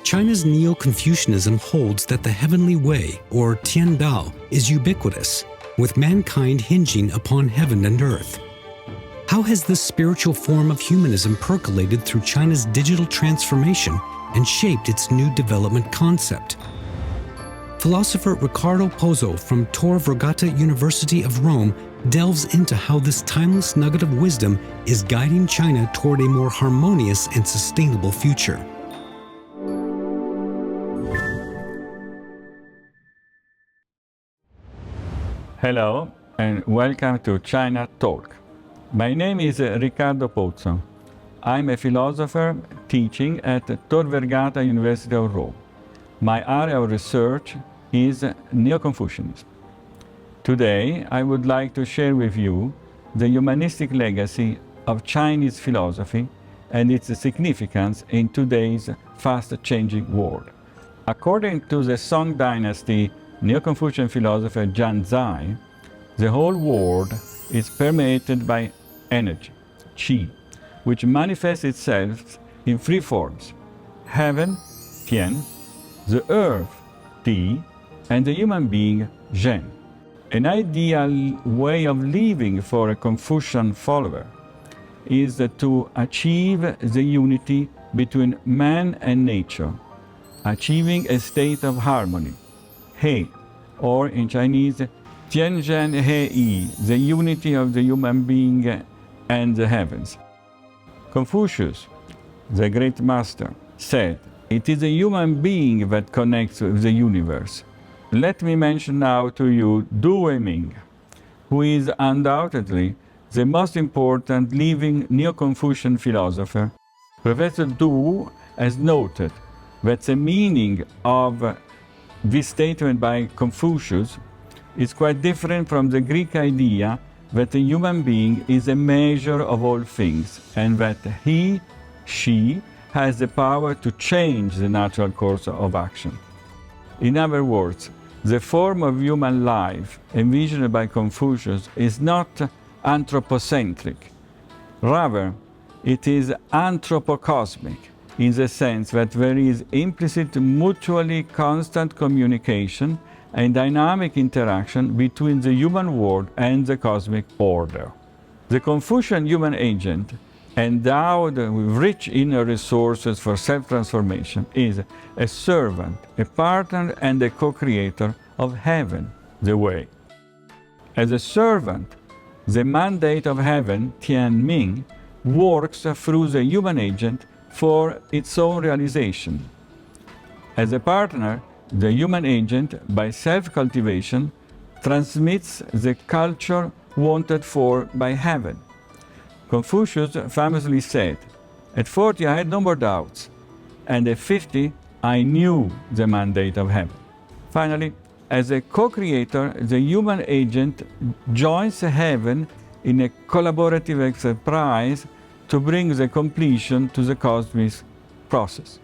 China's Neo-Confucianism holds that the heavenly way, or tiandao, is ubiquitous, with mankind hinging upon heaven and earth. How has this spiritual form of humanism percolated through China's digital transformation and shaped its new development concept? Philosopher Ricardo Pozzo from Tor Vergata University of Rome delves into how this timeless nugget of wisdom is guiding China toward a more harmonious and sustainable future. Hello and welcome to China Talk. My name is Ricardo Pozzo. I'm a philosopher teaching at Tor Vergata University of Rome. My area of research is Neo-Confucianism. Today, I would like to share with you the humanistic legacy of Chinese philosophy and its significance in today's fast-changing world. According to the Song Dynasty Neo-Confucian philosopher Zhang Zai, the whole world is permeated by energy, qi, which manifests itself in three forms: heaven, tian, the earth, ti, and the human being, zhen. An ideal way of living for a Confucian follower is to achieve the unity between man and nature, achieving a state of harmony, he, or in Chinese, tianzhen he yi, the unity of the human being and the heavens. Confucius, the great master, said, "It is a human being that connects with the universe." Let me mention now to you Du Weiming, who is undoubtedly the most important living Neo-Confucian philosopher. Professor Du has noted that the meaning of this statement by Confucius is quite different from the Greek idea that a human being is a measure of all things and that he, she, has the power to change the natural course of action. In other words, the form of human life envisioned by Confucius is not anthropocentric. Rather, it is anthropocosmic, in the sense that there is implicit mutually constant communication and dynamic interaction between the human world and the cosmic order. The Confucian human agent, endowed with rich inner resources for self-transformation, is a servant, a partner, and a co-creator of heaven, the way. As a servant, the mandate of heaven, Tianming, works through the human agent for its own realization. As a partner, the human agent, by self-cultivation, transmits the culture wanted for by heaven. Confucius famously said, "At 40 I had no more doubts, and at 50 I knew the mandate of heaven." Finally, as a co-creator, the human agent joins heaven in a collaborative enterprise to bring the completion to the cosmic process.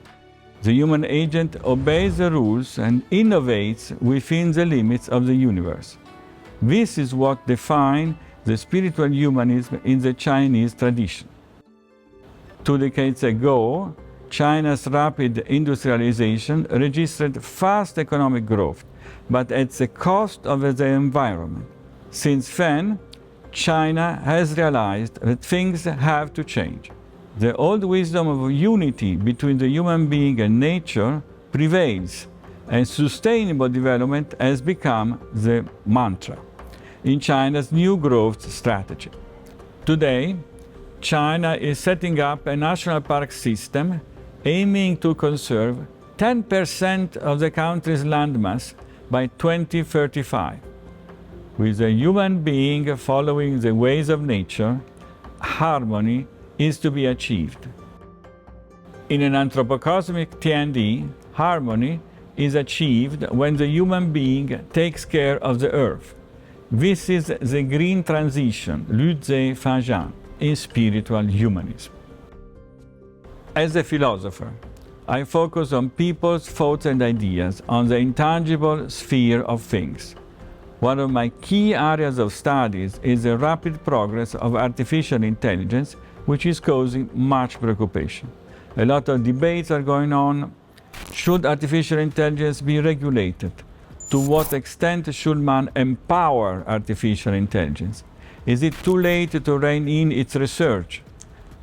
The human agent obeys the rules and innovates within the limits of the universe. This is what defines the spiritual humanism in the Chinese tradition. 2 decades ago, China's rapid industrialization registered fast economic growth, but at the cost of the environment. Since then, China has realized that things have to change. The old wisdom of unity between the human being and nature prevails, and sustainable development has become the mantra in China's new growth strategy. Today, China is setting up a national park system aiming to conserve 10% of the country's landmass by 2035. With a human being following the ways of nature, harmony is to be achieved. In an anthropocosmic Tiandi, harmony is achieved when the human being takes care of the earth. This is the green transition, Lütze Fajan, in spiritual humanism. As a philosopher, I focus on people's thoughts and ideas, on the intangible sphere of things. One of my key areas of studies is the rapid progress of artificial intelligence, which is causing much preoccupation. A lot of debates are going on. Should artificial intelligence be regulated? To what extent should man empower artificial intelligence? Is it too late to rein in its research?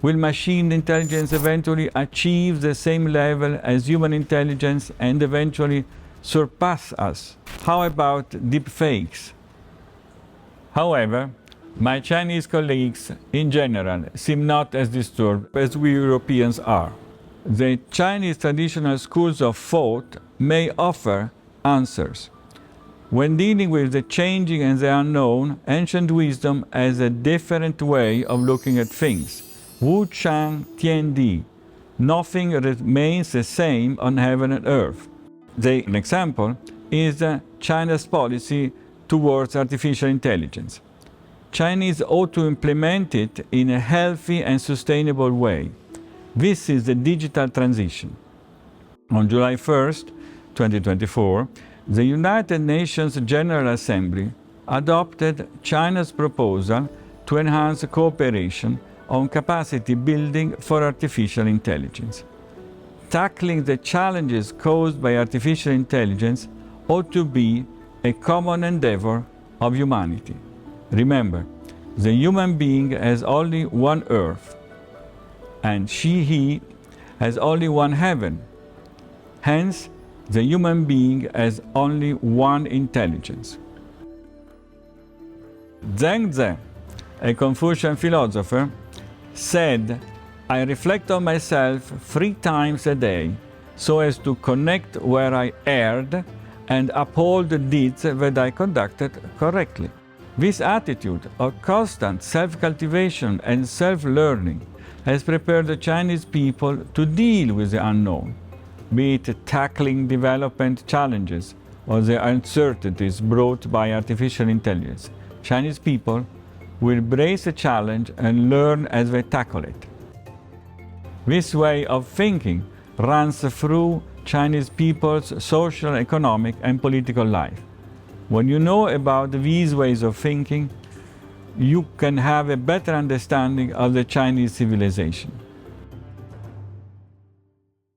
Will machine intelligence eventually achieve the same level as human intelligence and eventually surpass us? How about deepfakes? However, my Chinese colleagues in general seem not as disturbed as we Europeans are. The Chinese traditional schools of thought may offer answers. When dealing with the changing and the unknown, ancient wisdom has a different way of looking at things. Wu Chang Tiandi. Nothing remains the same on heaven and earth. An example is China's policy towards artificial intelligence. Chinese ought to implement it in a healthy and sustainable way. This is the digital transition. On July 1st, 2024, the United Nations General Assembly adopted China's proposal to enhance cooperation on capacity building for artificial intelligence. Tackling the challenges caused by artificial intelligence ought to be a common endeavor of humanity. Remember, the human being has only one earth, and he has only one heaven. Hence, the human being has only one intelligence. Zhengzi, a Confucian philosopher, said, "I reflect on myself 3 times a day so as to connect where I erred and uphold the deeds that I conducted correctly." This attitude of constant self-cultivation and self-learning has prepared the Chinese people to deal with the unknown, be it tackling development challenges or the uncertainties brought by artificial intelligence. Chinese people will brace the challenge and learn as they tackle it. This way of thinking runs through Chinese people's social, economic, and political life. When you know about these ways of thinking, you can have a better understanding of the Chinese civilization.